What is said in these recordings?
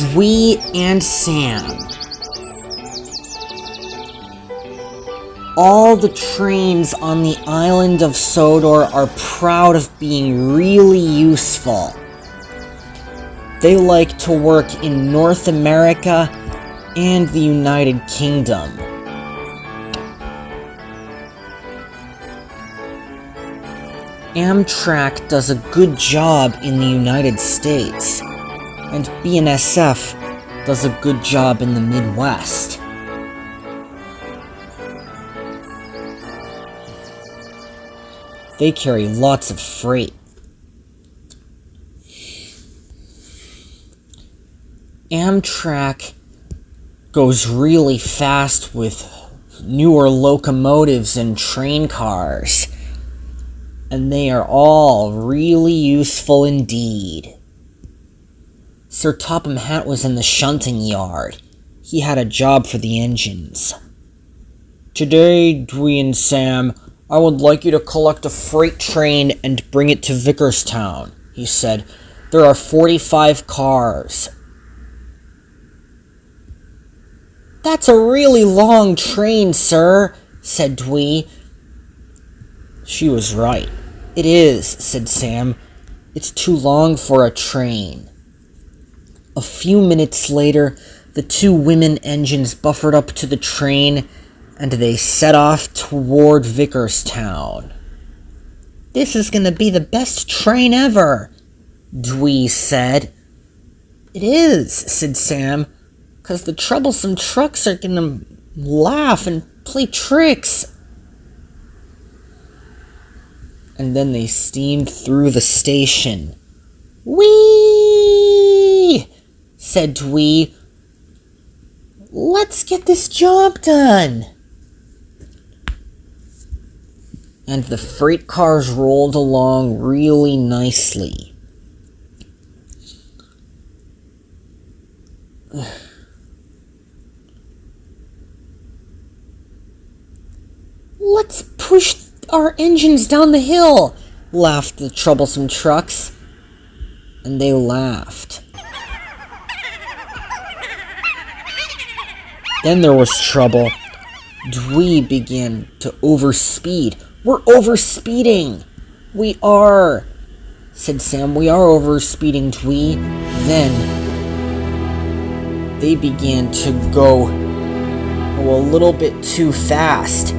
Dwi and Sam. All the trains on the island of Sodor are proud of being really useful. They like to work in North America and the United Kingdom. Amtrak does a good job in the United States, and BNSF does a good job in the Midwest. They carry lots of freight. Amtrak goes really fast with newer locomotives and train cars, and they are all really useful indeed. Sir Topham Hatt was in the shunting yard. He had a job for the engines. "Today, Dwi and Sam, I would like you to collect a freight train and bring it to Vickerstown," he said. "There are 45 cars." "That's a really long train, sir," said Dwi. She was right. "It is," said Sam. "It's too long for a train." A few minutes later, the two women engines buffered up to the train, and they set off toward Vickerstown. "This is gonna be the best train ever," Dwi said. "It is," said Sam, "'cause the troublesome trucks are gonna laugh and play tricks." And then they steamed through the station. "Whee!" said Dwi. "Let's get this job done." And the freight cars rolled along really nicely. "Let's push our engines down the hill," laughed the troublesome trucks. And they laughed. Then there was trouble. Dwi began to overspeed. "We're overspeeding!" "We are," said Sam. "We are overspeeding, Dwi." Then they began to go a little bit too fast.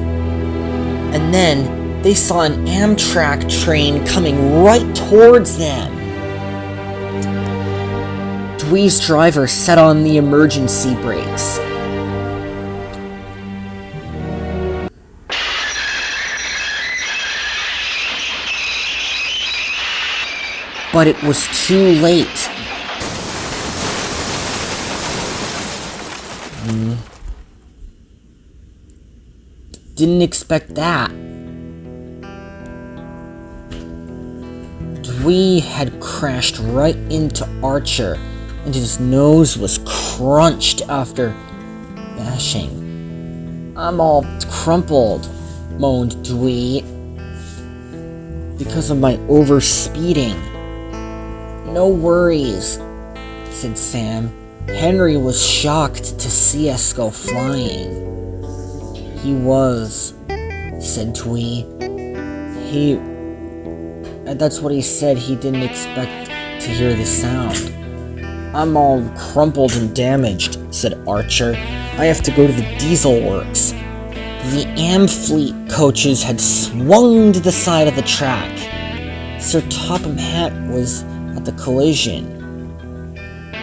And then they saw an Amtrak train coming right towards them. Dwi's driver set on the emergency brakes. But it was too late. Didn't expect that. Dwi had crashed right into Archer, and his nose was crunched after bashing. "I'm all crumpled," moaned Dwi, "because of my overspeeding." "No worries," said Sam. "Henry was shocked to see us go flying." "He was," said Dwi. That's what he said. He didn't expect to hear the sound." "I'm all crumpled and damaged," said Archer. "I have to go to the diesel works." The Amfleet coaches had swung to the side of the track. Sir Topham Hatt was at the collision.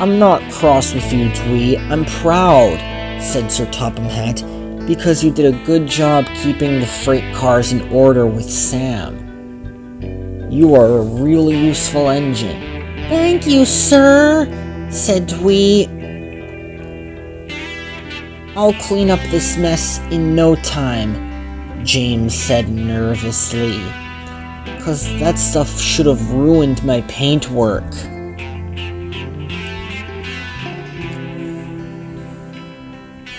"I'm not cross with you, Dwi. I'm proud," said Sir Topham Hatt, "because you did a good job keeping the freight cars in order with Sam. You are a really useful engine." "Thank you, sir," said Dwi. "I'll clean up this mess in no time," James said nervously, "'cause that stuff should have ruined my paintwork."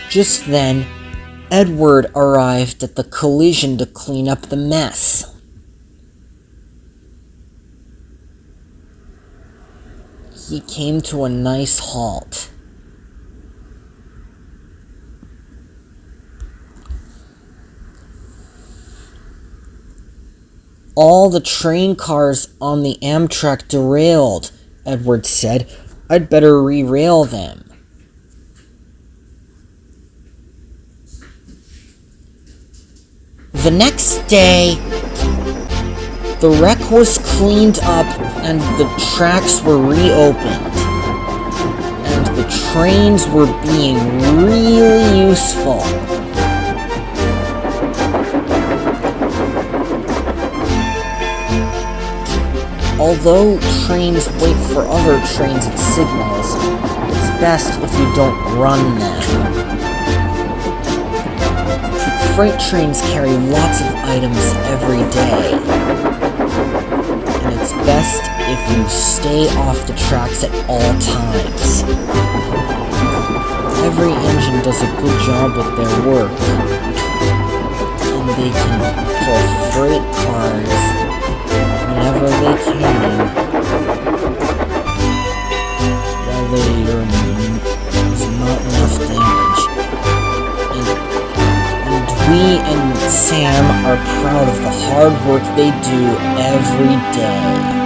Just then, Edward arrived at the collision to clean up the mess. He came to a nice halt. All the train cars on the Amtrak derailed, Edward said. I'd better re-rail them. The next day, the wreck was cleaned up and the tracks were reopened. And the trains were being really useful. Although trains wait for other trains at signals, it's best if you don't run them. Freight trains carry lots of items every day, and it's best if you stay off the tracks at all times. Every engine does a good job with their work, and they can pull freight cars whenever they can, while there's not enough damage. And Dwi and Sam are proud of the hard work they do every day.